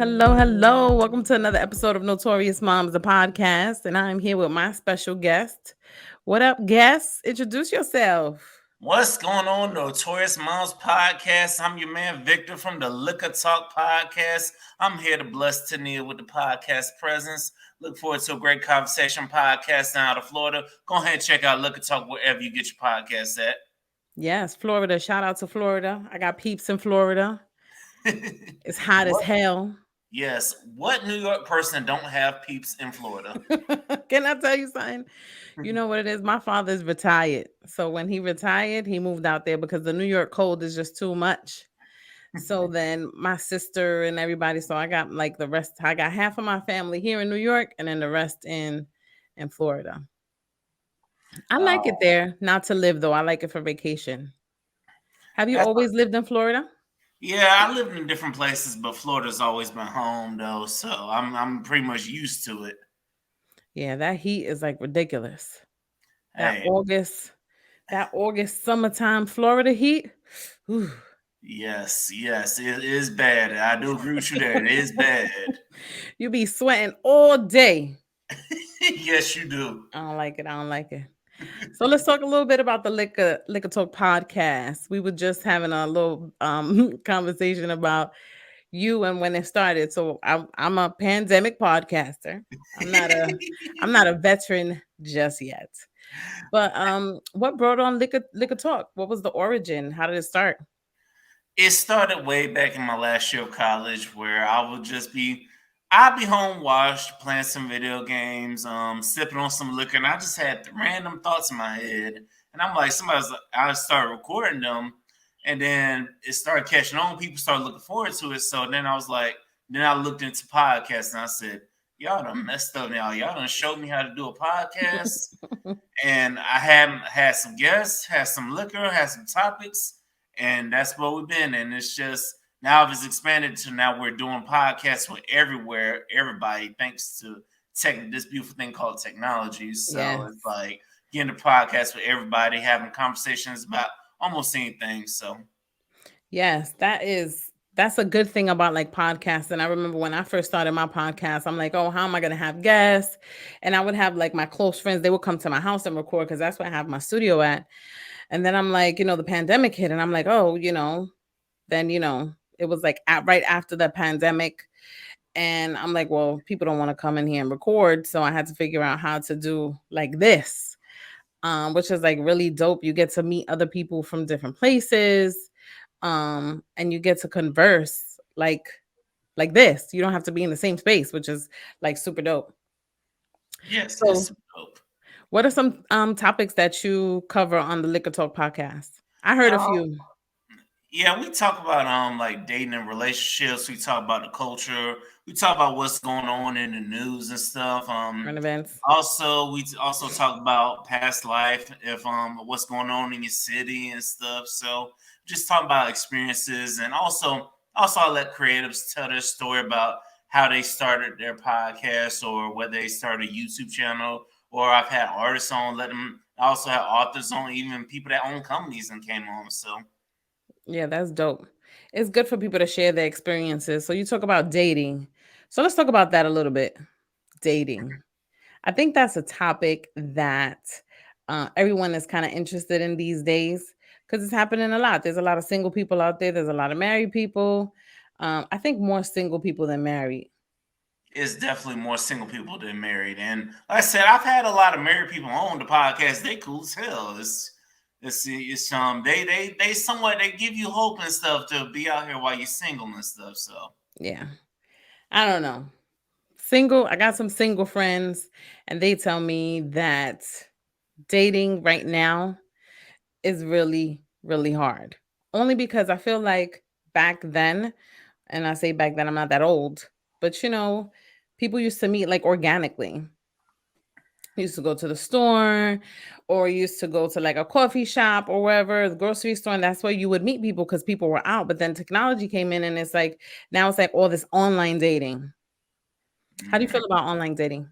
hello. Welcome to another episode of Notorious Momz, the podcast. And I'm here with my special guest. What up, guest? Introduce yourself. What's going on, Notorious Momz podcast? I'm your man Victor from the Liquor Talk podcast. I'm here to bless Tania with the podcast presence. Look forward to a great conversation podcast down out of Florida. Go ahead and check out Liquor Talk wherever you get your podcast at. Yes, Florida. Shout out to Florida. I got peeps in Florida. It's hot as What? hell. Yes. What New York person don't have peeps in Florida? Can I tell you something? You know what it is? My father's retired. So when he retired, he moved out there because the New York cold is just too much. So then my sister and everybody, so I got like the rest, I got half of my family here in New York and then the rest in Florida. I like it Oh, there, not to live though. I like it for vacation. Have you that's always lived in Florida? yeah. I lived in different places, but Florida's always been home though, so I'm pretty much used to it. Yeah, that heat is like ridiculous. That Hey, August, that August summertime Florida heat. Whew. yes, it is bad. I do agree with you there. It is bad. You be sweating all day. Yes, you do. I don't like it. I don't like it. So let's talk a little bit about the Liquor Talk podcast. We were just having a little conversation about you and when it started. So I'm a pandemic podcaster. I'm not a I'm not a veteran just yet. But what brought on Liquor Talk? What was the origin? How did it start? It started way back in my last year of college where I'd be home washed, playing some video games, sipping on some liquor, and I just had random thoughts in my head. And I'm like, I started recording them, and then it started catching on. People started looking forward to it. So then I was like, then I looked into podcasts and I said, y'all done messed up now. Y'all done showed me how to do a podcast. And I had some guests, had some liquor, had some topics, and that's what we've been. And it's just now it's expanded to now we're doing podcasts with everybody, thanks to this beautiful thing called technology. So Yes. it's like getting a podcast with everybody, having conversations about almost anything. So Yes, that's a good thing about like podcasts. And I remember when I first started my podcast, I'm like, oh, how am I gonna have guests? And I would have like my close friends, they would come to my house and record because that's where I have my studio at. And then I'm like, the pandemic hit, and I'm like, oh, then it was like right after the pandemic. And I'm like, well, people don't want to come in here and record. So I had to figure out how to do like this, which is like really dope. You get to meet other people from different places, and you get to converse like this. You don't have to be in the same space, which is like super dope. yes, So, it's dope. what are some topics that you cover on the Liquor Talk podcast? I heard a Um, few. Yeah, we talk about like dating and relationships. We talk about the culture. We talk about what's going on in the news and stuff. Current events. We also talk about past life, if what's going on in your city and stuff. So just talk about experiences, and also I let creatives tell their story about how they started their podcast or whether they started a YouTube channel. Or I've had artists on, let them. I also have authors on, even people that own companies and came on. So. Yeah, that's dope. It's good for people to share their experiences. So you talk about dating. So let's talk about that a little bit. Dating. I think that's a topic that everyone is kind of interested in these days because it's happening a lot. There's a lot of single people out there. There's a lot of married people. I think more single people than married. It's definitely more single people than married. And like I said, I've had a lot of married people on the podcast. They cool as hell. It's they somewhat they give you hope and stuff to be out here while you're single and stuff. So Yeah, I don't know. Single. I got some single friends, and they tell me that dating right now is really, really hard. Only because I feel like back then, and I say back then, I'm not that old, but people used to meet like organically. Used to go to the store or used to go to like a coffee shop or wherever, the grocery store, and that's where you would meet people because people were out. But then technology came in and it's like now it's like all this online dating. How do you mhm. feel about online dating?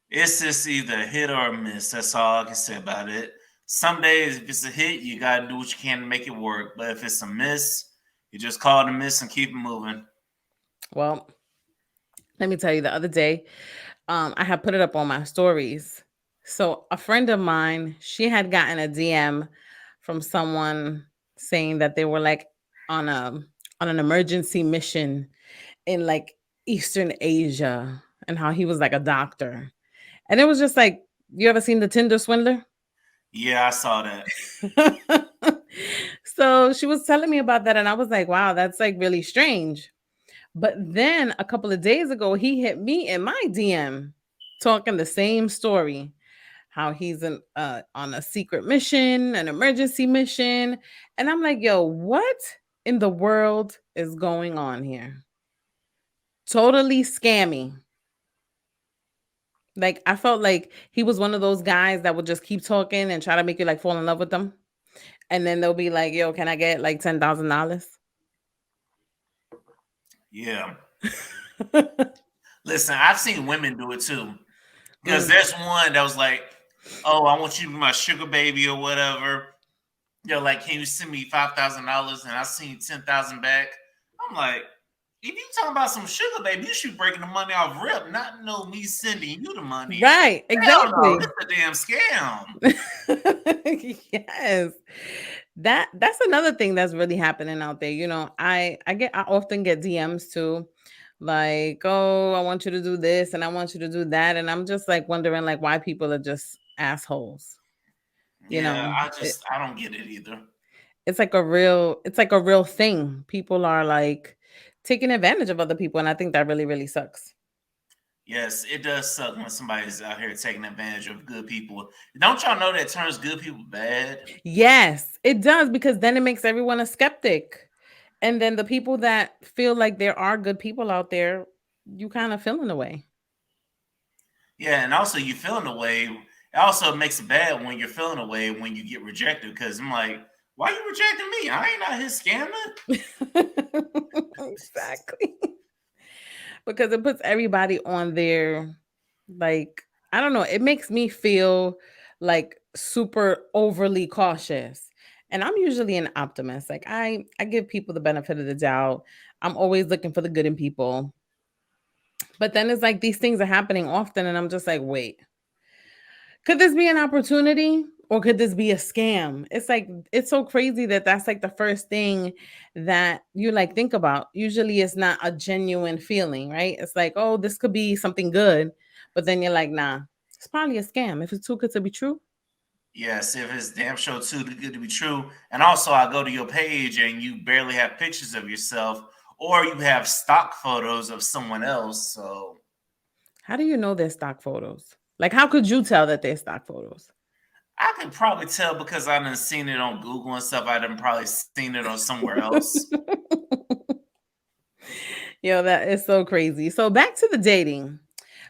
It's just either a hit or a miss. That's all I can say about it. Some days, if it's a hit, you gotta do what you can to make it work. But if it's a miss, you just call it a miss and keep it moving. Well, Let me tell you, the other day, I had put it up on my stories. So a friend of mine, she had gotten a DM from someone saying that they were like on a on an emergency mission in like Eastern Asia, and how he was like a doctor. And it was just like, you ever seen the Tinder swindler? Yeah, I saw that. So she was telling me about that, and I was like, wow, that's like really strange. But then a couple of days ago, he hit me in my DM talking the same story, how he's on a secret mission, an emergency mission. And I'm like, yo, what in the world is going on here? Totally scammy. Like, I felt like he was one of those guys that would just keep talking and try to make you like fall in love with them. And then they'll be like, yo, can I get like $10,000? Yeah. Listen, I've seen women do it too. Because Mm, there's one that was like, "Oh, I want you to be my sugar baby or whatever." They're like, "Can you send me $5,000?" And I seen 10,000 back. I'm like, if you talking about some sugar baby, you should be breaking the money off rip, not know me sending you the money. right, Hell no, exactly. this is a damn scam. Yes. That's another thing that's really happening out there. I often get DMs too, like, oh, I want you to do this and I want you to do that. And I'm just like wondering like why people are just assholes. You Yeah, know, I don't get it either. it's like a real thing. People are like taking advantage of other people, and I think that really, really sucks. Yes, it does suck when somebody's out here taking advantage of good people. Don't y'all know that turns good people bad? Yes, it does, because then it makes everyone a skeptic. And then the people that feel like there are good people out there, you kind of feel in a way. Yeah, and also you feeling away. It also makes it bad when you're feeling away when you get rejected. Because I'm like, why you rejecting me? I ain't out here scamming. Exactly. Because it puts everybody on their, like, I don't know, it makes me feel like super overly cautious. And I'm usually an optimist. Like, I give people the benefit of the doubt. I'm always looking for the good in people. But then it's like these things are happening often, and I'm just like, wait, could this be an opportunity or could this be a scam? It's like, it's so crazy that that's like the first thing that you like think about. Usually it's not a genuine feeling, right? It's like, oh, this could be something good. But then you're like, nah, it's probably a scam. If it's too good to be true. Yes, if it's damn show too good to be true. And also, I go to your page and you barely have pictures of yourself, or you have stock photos of someone else. So How do you know they're stock photos? Like, how could you tell that they're stock photos? I could probably tell because I done seen it on Google and stuff. I done probably seen it on somewhere else. Yo, that is so crazy. So back to the dating.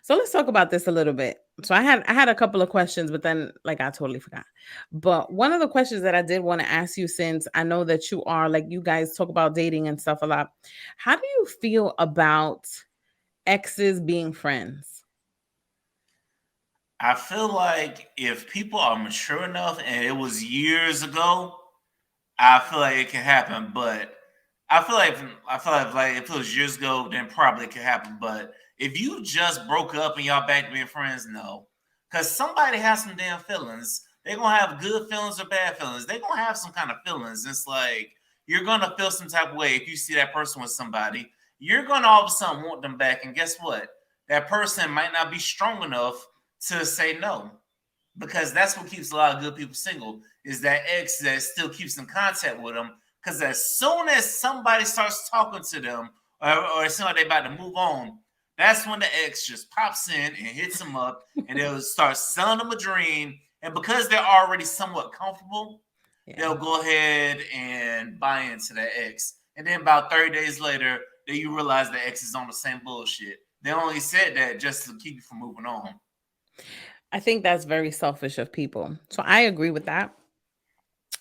So let's talk about this a little bit. So I had a couple of questions, but then like I totally forgot. But one of the questions that I did want to ask you, since I know that you are like, you guys talk about dating and stuff a lot. How do you feel about exes being friends? I feel like if people are mature enough and it was years ago, I feel like it can happen, but I feel like if it was years ago, then probably it could happen. But if you just broke up and y'all back to being friends, no, because somebody has some damn feelings. They're gonna have good feelings or bad feelings. They're gonna have some kind of feelings. It's like you're gonna feel some type of way if you see that person with somebody. You're gonna all of a sudden want them back, and guess what? That person might not be strong enough to say no because that's what keeps a lot of good people single is that ex that still keeps in contact with them. Because as soon as somebody starts talking to them or it seems like they about to move on, that's when the ex just pops in and hits them up and they'll start selling them a dream. And because they're already somewhat comfortable, Yeah. they'll go ahead and buy into that ex. And then about 30 days later, then you realize the ex is on the same bullshit. They only said that just to keep you from moving on. I think that's very selfish of people. So I agree with that.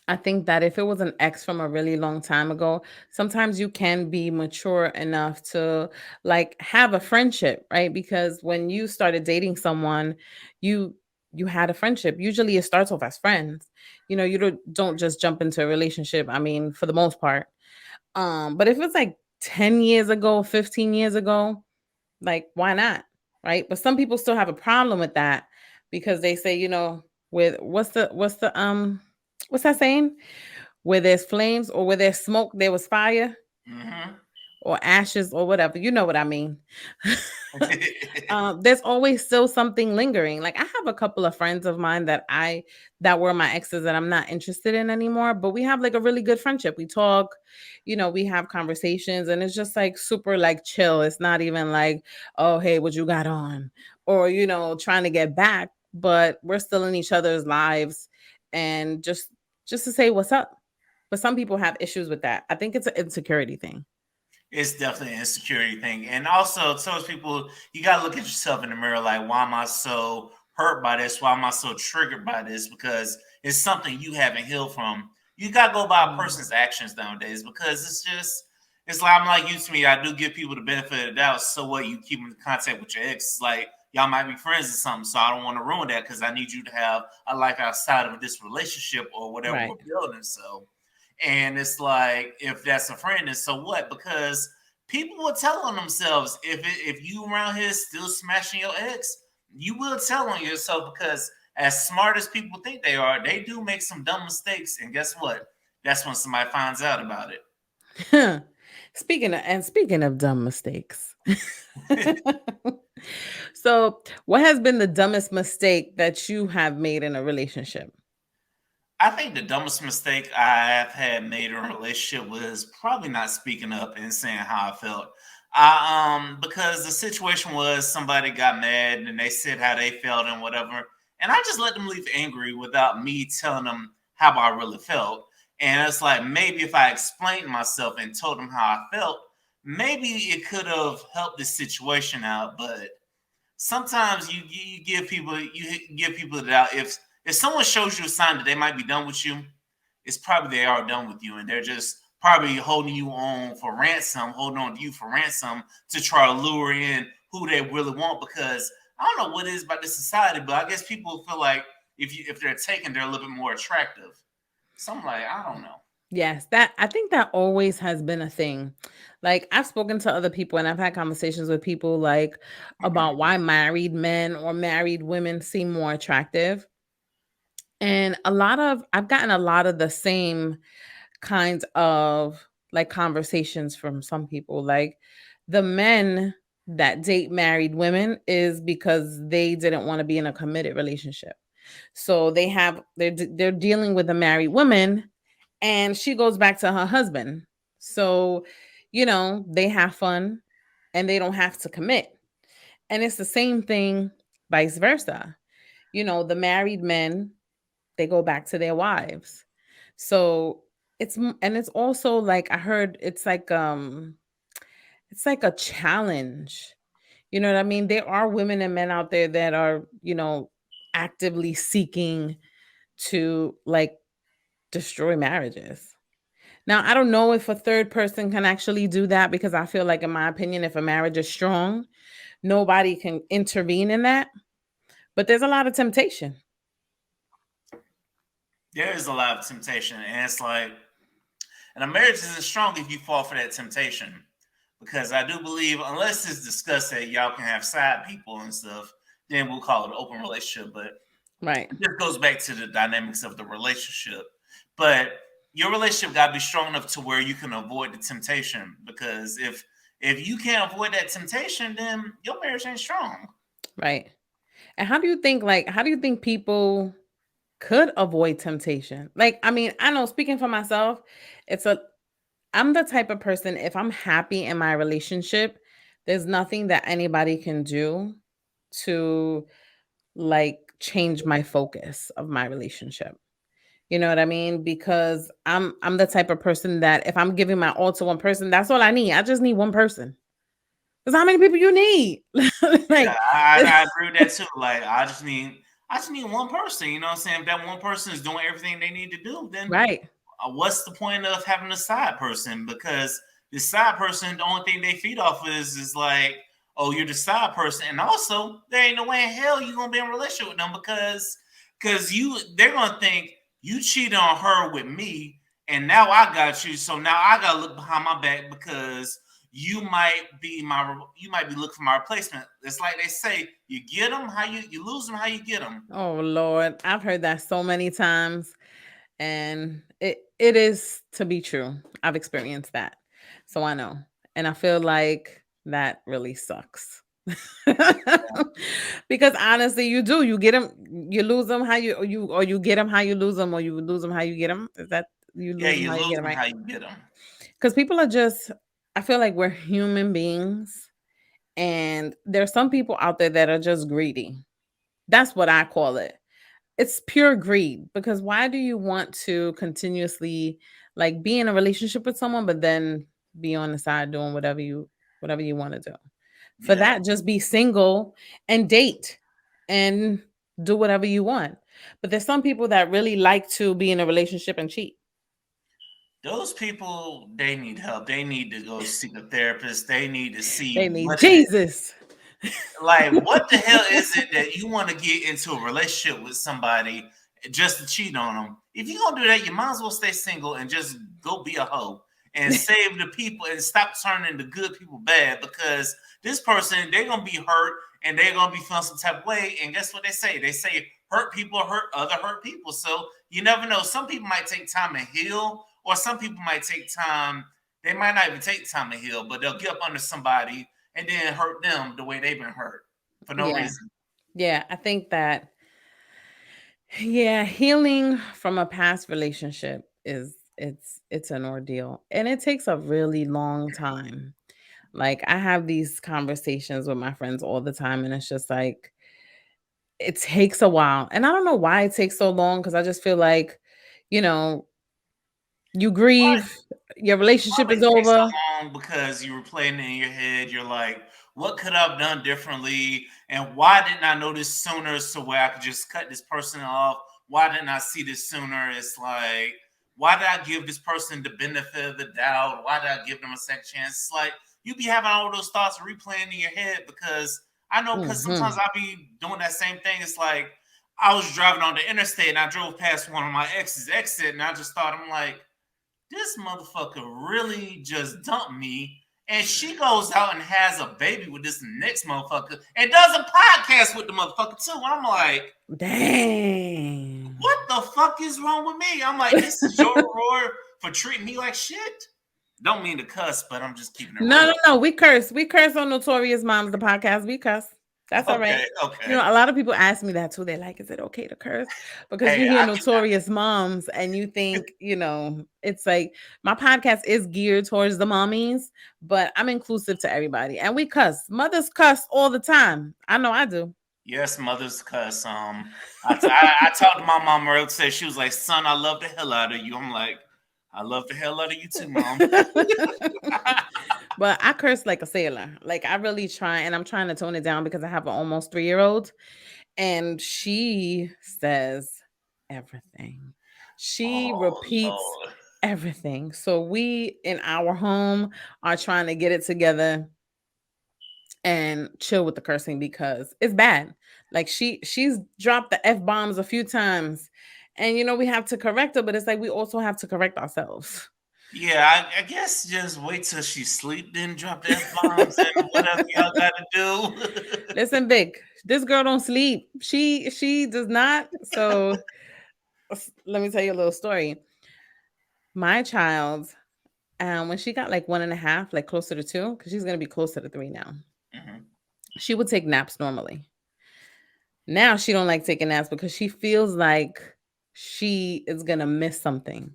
I think that if it was an ex from a really long time ago, sometimes you can be mature enough to like have a friendship, right? Because when you started dating someone, you you had a friendship. Usually it starts off as friends. You don't just jump into a relationship, I mean, for the most part. But if it's like 10 years ago, 15 years ago, Like, why not? Right? But some people still have a problem with that because they say, with what's that saying? Where there's flames or where there's smoke, there was fire Hmm. or ashes or whatever. You know what I mean? There's always still something lingering. Like I have a couple of friends of mine that were my exes that I'm not interested in anymore, but we have like a really good friendship. We talk, we have conversations and it's just like super like chill. It's not even like, oh, hey, what you got on? Or, trying to get back, but we're still in each other's lives and just to say what's up. But some people have issues with that. I think it's an insecurity thing. It's definitely an insecurity thing. And also it tells people you gotta look at yourself in the mirror like, why am I so hurt by this? Why am I so triggered by this? Because it's something you haven't healed from. You gotta go by a Mm. person's actions nowadays because it's like I'm like you to me. I do give people the benefit of the doubt. So what, you keep in contact with your ex. It's like y'all might be friends or something. So I don't want to ruin that because I need you to have a life outside of this relationship or whatever Right. we're building. So and it's like, if that's a friend, then so what? Because people will tell on themselves if you around here still smashing your ex, you will tell on yourself because as smart as people think they are, they do make some dumb mistakes. And guess what? That's when somebody finds out about Speaking of dumb mistakes. it. So, what has been the dumbest mistake that you have made in a relationship? I think the dumbest mistake I've had made in a relationship was probably not speaking up and saying how I felt. Because the situation was somebody got mad and they said how they felt and whatever, and I just let them leave angry without me telling them how I really felt. And it's like maybe if I explained myself and told them how I felt, maybe it could have helped the situation out. But sometimes you give people the doubt. If someone shows you a sign that they might be done with you, it's probably they are done with you, and they're just probably holding you on for ransom, holding on to you for ransom to try to lure in who they really want. Because I don't know what it is about this society, but I guess people feel like if they're taken, they're a little bit more attractive. So I'm like, I don't know. Yes, that I think that always has been a thing. Like I've spoken to other people and I've had conversations with people like about why married men or married women seem more attractive. And I've gotten a lot of the same kinds of like conversations from some people. Like the men that date married women is because they didn't want to be in a committed relationship. So they're dealing with a married woman and she goes back to her husband. So, they have fun and they don't have to commit. And it's the same thing vice versa. The married men, they go back to their wives. So, and it's also like I heard it's like a challenge. You know what I mean? There are women and men out there that are, actively seeking to like destroy marriages. Now, I don't know if a third person can actually do that because I feel like, in my opinion, if a marriage is strong, nobody can intervene in that. But there's a lot of temptation. There is a lot of temptation, and it's like, and a marriage isn't strong if you fall for that temptation. Because I do believe, unless it's discussed that y'all can have side people and stuff, then we'll call it an open relationship. But Right. it just goes back to the dynamics of the relationship. But your relationship got to be strong enough to where you can avoid the temptation. Because if you can't avoid that temptation, then your marriage ain't strong. Right. And how do you think people could avoid temptation? Like, I mean, I know speaking for myself, it's a I'm the type of person, if I'm happy in my relationship, there's nothing that anybody can do to like change my focus of my relationship. You know what I mean? Because I'm the type of person that if I'm giving my all to one person, that's all I need. I just need one person. Because how many people you need? Yeah, Like, I agree with that too. Like I just need one person. You know what I'm saying? If that one person is doing everything they need to do, then right. what's the point of having a side person? Because the side person, the only thing they feed off is like, oh, you're the side person, and also there ain't no way in hell you gonna be in a relationship with them because they're gonna think you cheated on her with me, and now I got you, so now I gotta look behind my back because you might be looking for my replacement. It's like they say, you get them how you lose them how you get them. Oh Lord, I've heard that so many times, and it is to be true. I've experienced that, so I know, and I feel like that really sucks. Because honestly, you do. You get them, you lose them how you get them how you lose them, or you lose them how you get them. Is that you Yeah, lose them you how you get lose them, them right? how you get them. Because people are just. I feel like we're human beings, and there's some people out there that are just greedy. That's what I call it. It's pure greed, because why do you want to continuously like be in a relationship with someone but then be on the side doing whatever you want to do? For Yeah, that, just be single and date and do whatever you want. But there's some people that really like to be in a relationship and cheat. those people, they need help. They need to go seek a therapist. They need to They see need what it is. Jesus. Like, what the hell is it that you want to get into a relationship with somebody just to cheat on them? If you're gonna do that, you might as well stay single and just go be a hoe and save the people and stop turning the good people bad, because this person, they're gonna be hurt and they're gonna be feeling some type of way. And guess what they say? They say hurt people hurt other hurt people. So you never know. Some people might take time to heal, or some people might take time. They might not even take time to heal, but they'll get up under somebody and then hurt them the way they've been hurt for no Yeah. reason. Yeah, I think that yeah, healing from a past relationship is it's an ordeal, and it takes a really long time. Like I have these conversations with my friends all the time, and it's just like it takes a while. And I don't know why it takes so long, cuz I just feel like, you know, you grieve, your relationship Probably is takes over. so long because you were playing in your head. You're like, what could I have done differently? And why didn't I know this sooner so where I could just cut this person off? Why didn't I see this sooner? It's like, why did I give this person the benefit of the doubt? Why did I give them a second chance? It's like you be having all those thoughts replaying in your head, because I know, because sometimes Mhm. I be doing that same thing. It's like I was driving on the interstate and I drove past one of my ex's exit, and I just thought, I'm like, this motherfucker really just dumped me. And she goes out and has a baby with this next motherfucker and does a podcast with the motherfucker too. And I'm like, Dang. what the fuck is wrong with me? I'm like, this is your reward for treating me like shit. Don't mean to cuss, but I'm just keeping it No, real. no, no. We curse. We curse on Notorious Moms, the podcast. We cuss. That's all right. Okay, You okay. know, a lot of people ask me that too. They're like, is it okay to curse? Because you Hey, hear I can. Notorious Moms and you think, you know, it's like my podcast is geared towards the mommies, but I'm inclusive to everybody. And we cuss. Mothers cuss all the time. I know I do. Yes, mother's cuss. I talked to my mom earlier today. She was like, "Son, I love the hell out of you." I'm like, "I love the hell out of you too, mom." But I curse like a sailor. Like I really try, and I'm trying to tone it down because I have an almost 3-year old, and she says everything. She Oh repeats Lord. everything. So we in our home are trying to get it together and chill with the cursing because it's bad. Like she's dropped the F bombs a few times. And you know, we have to correct her, but it's like we also have to correct ourselves. Yeah, I guess just wait till she sleep, then drop the F bombs and whatever y'all got to do. Listen, Vic, this girl don't sleep. She does not. So let me tell you a little story. My child, when she got like 1.5, like closer to 2, because she's gonna be closer to 3 now. Mhm. She would take naps normally. Now she don't like taking naps because she feels like she is gonna miss something.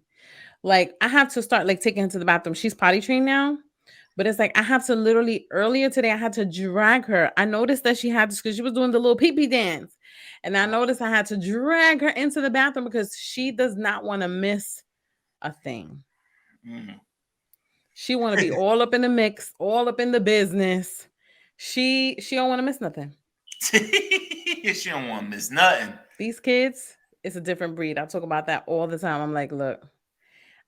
Like I have to start like taking her to the bathroom. She's potty trained now, but it's like I have to literally earlier today I had to drag her. I noticed that she had this because she was doing the little pee pee dance, and I noticed I had to drag her into the bathroom because she does not want to miss a thing. Mhm. She want to be all up in the mix, all up in the business. She don't want to miss nothing. She don't want to miss nothing. These kids, it's a different breed. I talk about that all the time. I'm like, look,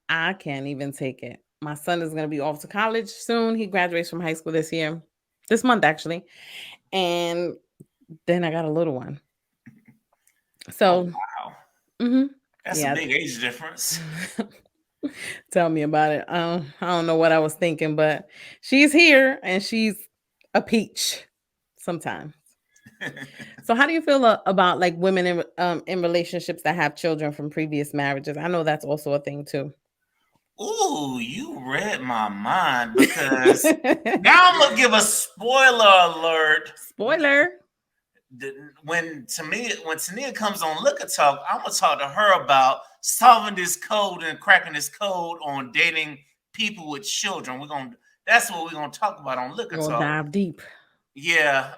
I can't even take it. My son is going to be off to college soon. He graduates from high school this month actually. And then I got a little one. Oh So, wow, mhm, that's a yeah. big age difference. Tell me about it. I don't know what I was thinking, but she's here and she's a peach sometimes. So how do you feel about like women in relationships that have children from previous marriages? I know that's also a thing too. Ooh, you read my mind because now I'm gonna give a spoiler alert. Spoiler. When Tania comes on Liquor Talk, I'm gonna talk to her about solving this code and cracking this code on dating people with children. That's what we're gonna talk about on Liquor We'll Talk. dive deep. Yeah,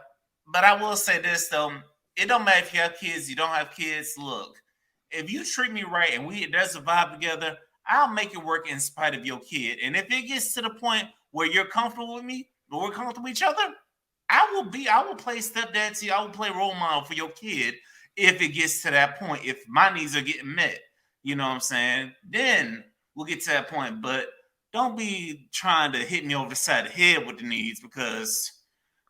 but I will say this though: it don't matter if you have kids, you don't have kids. Look, if you treat me right and there's a vibe together, I'll make it work in spite of your kid. And if it gets to the point where you're comfortable with me, but we're comfortable with each other, I will play stepdad to you. I will play role model for your kid if it gets to that point. If my needs are getting met, you know what I'm saying? Then we'll get to that point. But don't be trying to hit me over the side of the head with the needs because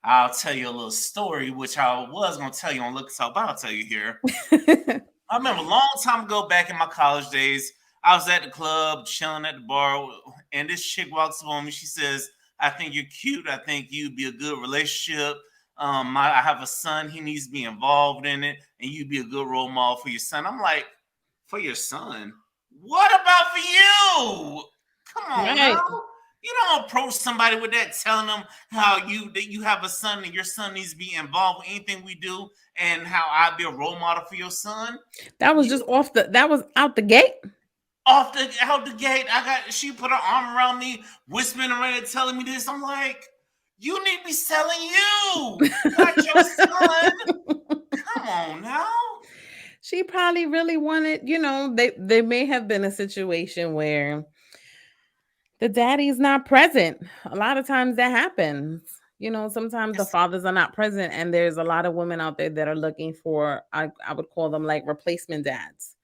I'll tell you a little story, which I was gonna tell you on Look Talk, but I'll tell you here. I remember a long time ago back in my college days, I was at the club, chilling at the bar, and this chick walks up on me. She says, I think you're cute. I think you'd be a good relationship. I have a son. He needs to be involved in it, and you'd be a good role model for your son. I'm like, for your son? What about for you? Come on now. Right. You don't approach somebody with that, telling them that you have a son and your son needs to be involved with anything we do, and how I'd be a role model for your son. That was You just that was out the gate. off the out the gate. She put her arm around me, whispering around, telling me this. I'm like, you need to be selling you, not your son. Come on now. She probably really wanted, they may have been a situation where the daddy's not present. A lot of times that happens. Sometimes the It's, fathers are not present, and there's a lot of women out there that are looking for, I would call them like replacement dads.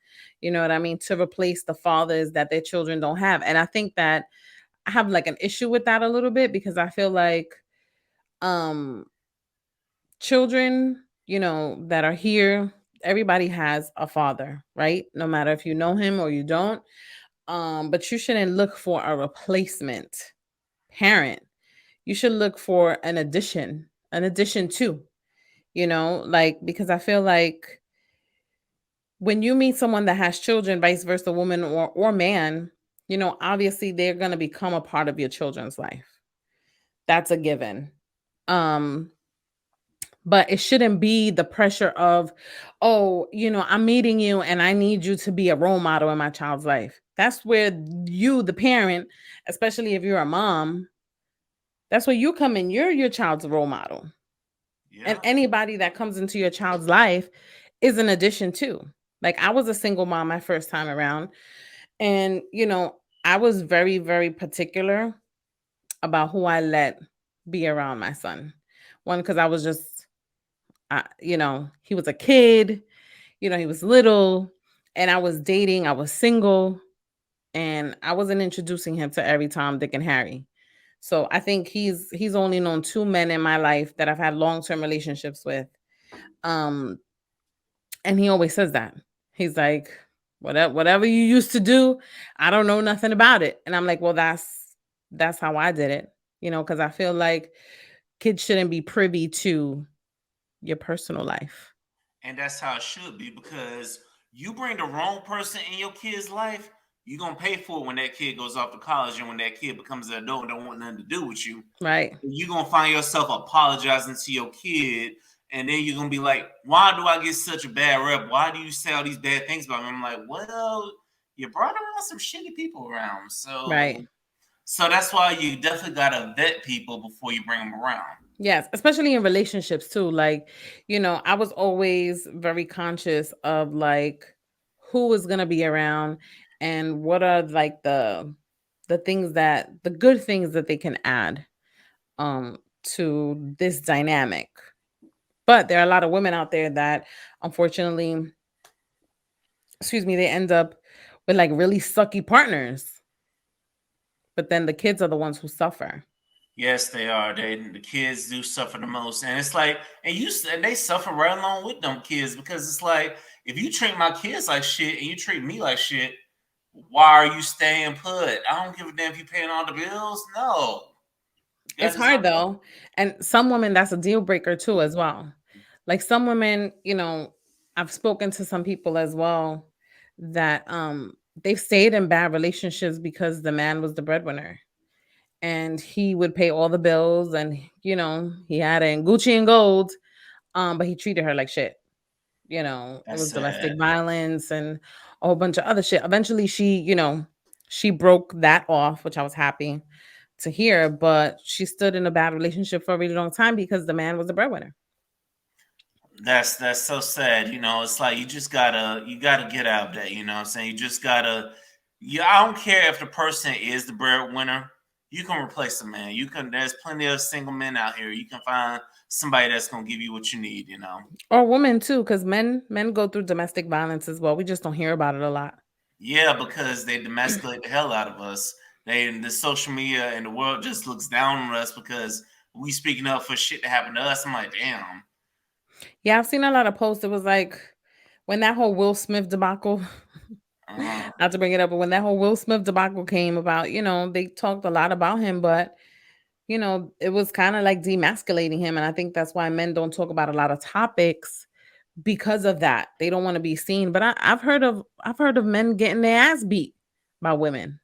You know what I mean? To replace the fathers that their children don't have. And I think that I have like an issue with that a little bit because I feel like um children, that are here, everybody has a father, right? No matter if you know him or you don't. But you shouldn't look for a replacement parent. You should look for an addition to, like, because I feel like when you meet someone that has children, vice versa, woman or man, obviously they're going to become a part of your children's life. That's a given. Um, but it shouldn't be the pressure of, oh, I'm meeting you and I need you to be a role model in my child's life. That's where you, the parent, especially if you're a mom, that's where you come in. You're your child's role model. And yeah. anybody that comes into your child's life is an addition too. Like I was a single mom my first time around. And, I was very, very particular about who I let be around my son. One, because I was just, he was a kid, he was little, and I was dating, I was single, and I wasn't introducing him to every Tom, Dick, and Harry. So I think he's only known two men in my life that I've had long-term relationships with. Um, and he always says that. He's like, whatever you used to do, I don't know nothing about it. And I'm like, well, that's how I did it, because I feel like kids shouldn't be privy to your personal life. And that's how it should be because you bring the wrong person in your kid's life, you're gonna pay for it when that kid goes off to college and when that kid becomes an adult and don't want nothing to do with you. Right. You're gonna find yourself apologizing to your kid, and then you're gonna be like, why do I get such a bad rep? Why do you say all these bad things about me? I'm like, well, you brought around some shitty people around. Right. So that's why you definitely gotta vet people before you bring them around. Yes, especially in relationships too. Like, I was always very conscious of like who is going to be around and what are like the good things that they can add to this dynamic. But there are a lot of women out there that unfortunately, excuse me, they end up with like really sucky partners. But then the kids are the ones who suffer. Yes, they are. The kids do suffer the most, and it's like, and they suffer right along with them kids because it's like if you treat my kids like shit and you treat me like shit, Why are you staying put? I don't give a damn if you paying all the bills. No, you It's gotta do hard something. though. And some women, that's a deal breaker too, as well. Like some women, I've spoken to some people as well that they've stayed in bad relationships because the man was the breadwinner and he would pay all the bills and he had it in Gucci and gold, but he treated her like shit. It That's was sad. domestic violence and a whole bunch of other shit. Eventually she broke that off, which I was happy to hear, but she stood in a bad relationship for a really long time because the man was the breadwinner. That's so sad. It's like you gotta get out of that. You know what I'm saying? You just gotta. Yeah, I don't care if the person is the breadwinner. You can replace the man. You can. There's plenty of single men out here. You can find somebody that's gonna give you what you need. Or women too, because men go through domestic violence as well. We just don't hear about it a lot. Yeah, because they demasculate the hell out of us. The social media and the world just looks down on us because we speaking up for shit that happened to us. I'm like, damn. Yeah, I've seen a lot of posts. It was like when that whole Will Smith debacle, Uh-huh. not to bring it up, but when that whole Will Smith debacle came about, they talked a lot about him, but it was kind of like demasculating him. And I think that's why men don't talk about a lot of topics because of that. They don't want to be seen. But I've heard of men getting their ass beat by women.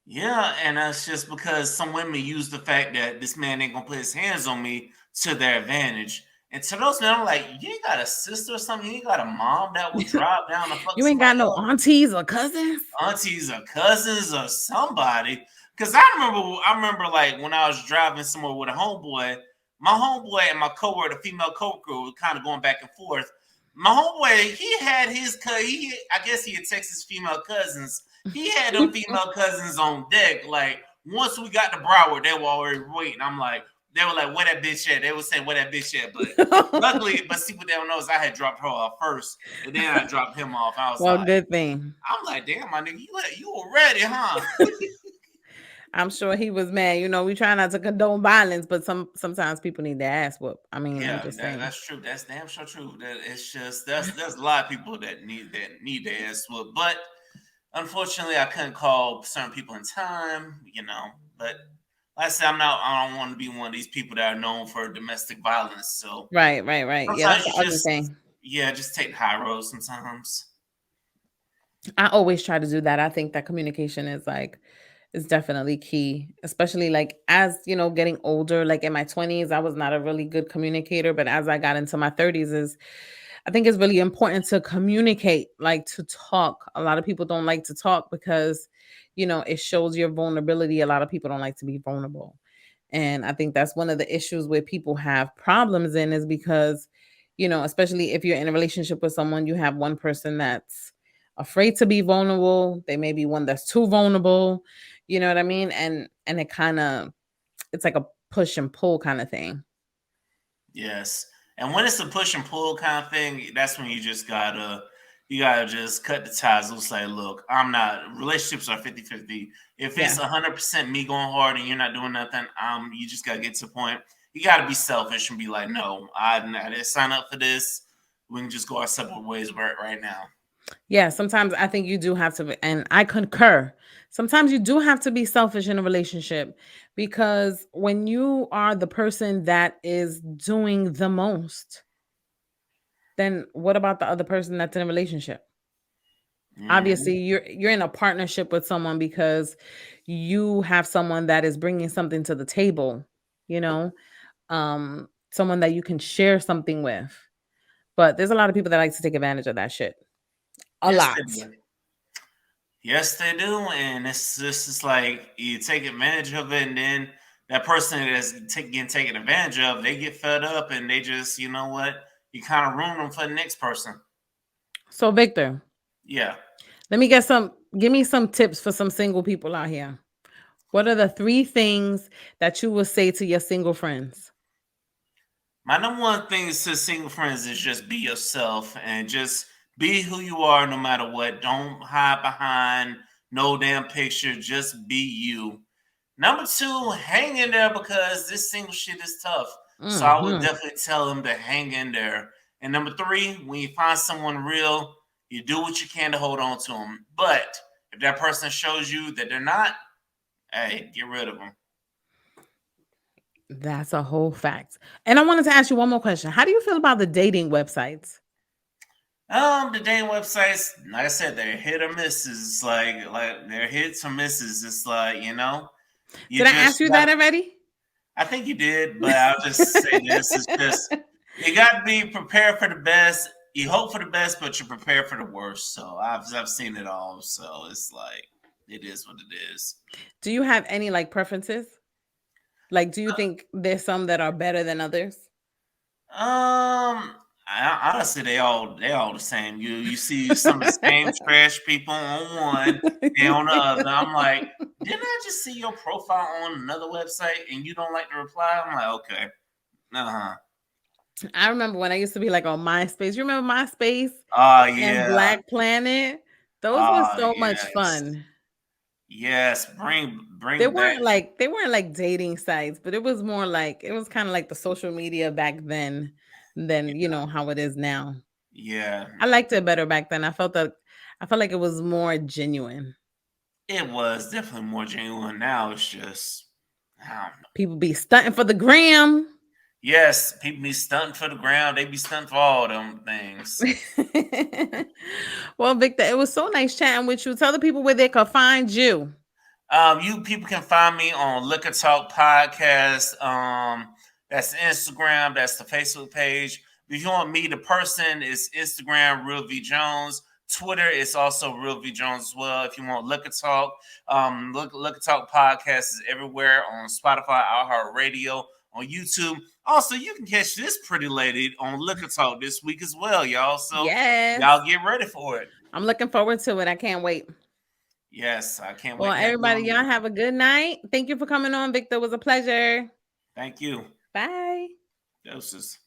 Yeah, and that's just because some women use the fact that this man ain't gonna put his hands on me to their advantage. And to those men, I'm like, you ain't got a sister or something, you ain't got a mom that will drive down and fuck You ain't got somebody no else, aunties or cousins. aunties or cousins or somebody. Cause I remember like when I was driving somewhere with a homeboy, my homeboy and my coworker, the female coworker, were kind of going back and forth. My homeboy, he had his I guess he had Texas female cousins. He had them female cousins on deck. Like once we got to Broward, they were already waiting. I'm like, they were like, where that bitch at? They were saying where that bitch at, but luckily, but see what they don't know is I had dropped her off first, and then I dropped him off. I was Well, like. good thing. I'm like, damn, my nigga, you were ready, huh? I'm sure he was mad. We try not to condone violence, but sometimes people need their ass whooped. I mean, I'm Yeah, just saying. that's true. That's damn sure true. That it's just there's a lot of people that need their ass whooped. But unfortunately, I couldn't call certain people in time. But like I said, I don't want to be one of these people that are known for domestic violence. So Right, right, right. Yeah, that's sometimes the you other just thing. yeah, just take the high road sometimes. I always try to do that. I think that communication is definitely key, especially like as getting older. Like in my 20s, I was not a really good communicator, but as I got into my 30s, is I think it's really important to communicate, like to talk. A lot of people don't like to talk because it shows your vulnerability. A lot of people don't like to be vulnerable. And I think that's one of the issues where people have problems in is because, especially if you're in a relationship with someone, you have one person that's afraid to be vulnerable. They may be one that's too vulnerable. You know what I mean? And it's like a push and pull kind of thing. Yes. And when it's a push and pull kind of thing, that's when you gotta just cut the ties loose. Like, look, I'm not relationships are 50-50. If it's Yeah. 100% me going hard and you're not doing nothing, you just gotta get to the point. You gotta be selfish and be like, no, I didn't sign up for this. We can just go our separate ways right now. Yeah, sometimes I think you do have to, and I concur. Sometimes you do have to be selfish in a relationship because when you are the person that is doing the most, then what about the other person that's in a relationship? Mhm. Obviously, you're in a partnership with someone because you have someone that is bringing something to the table, you know, someone that you can share something with. But there's a lot of people that like to take advantage of that shit. A Yes, lot. they do. Yes, they do, and it's just it's like you take advantage of it, and then that person that's getting taken advantage of, they get fed up, and they just, you know what, you kind of ruin them for the next person. So, Victor, Yeah, give me some tips for some single people out here. What are the three things that you would say to your single friends? my number one thing is to single friends is just be yourself and just be who you are, no matter what. Don't hide behind no damn picture. Just be you. Number two, hang in there because this single shit is tough. So I would Hmm. definitely tell them to hang in there. And number three, when you find someone real, you do what you can to hold on to them. But If that person shows you that they're not, hey, get rid of them. That's a whole fact. And I wanted to ask you one more question. How do you feel about the dating websites? The dating websites, like I said, they're hit or misses. It's like they're hits or misses. It's like, you Did I ask just you got. that already? I think you did, but I'll just say this: it's just you got to be prepared for the best. You hope for the best, but you prepare for the worst. So I've seen it all. So it's like it is what it is. Do you have any like preferences? Like, do you think there's some that are better than others? Honestly, they all the same. You see some of the same trash people on one and on the other. I'm like, didn't I just see your profile on another website and you don't like the reply? I'm like, okay, uh-huh. I remember when I used to be like on MySpace. You remember MySpace Oh and yeah, Black Planet? Those were oh so much yes, fun. yes. Bring back. They weren't like dating sites, but it was more like it was kind of like the social media back then than how it is now. Yeah, I liked it better back then. I felt like it was more genuine. it was definitely more genuine. Now it's just, I don't know. People be stunting for the gram. Yes, people be stunting for the ground. They be stunting for all them things. Well, Victor, it was so nice chatting with you. Tell the people where they can find you. You people can find me on Liquor Talk Podcast. That's the Instagram. That's the Facebook page. If you want me, the person is Instagram Real V Jones. Twitter is also Real V Jones as well. If you want Liquor Talk, Liquor Talk Podcast is everywhere on Spotify, iHeartRadio, on YouTube. Also, you can catch this pretty lady on Liquor Talk this week as well, y'all. So Yes. y'all get ready for it. I'm looking forward to it. I can't wait. Yes, I can't Well, wait to have you everybody, on y'all here. have a good night. Thank you for coming on, Victor. It was a pleasure. Thank you. Bye. Doses.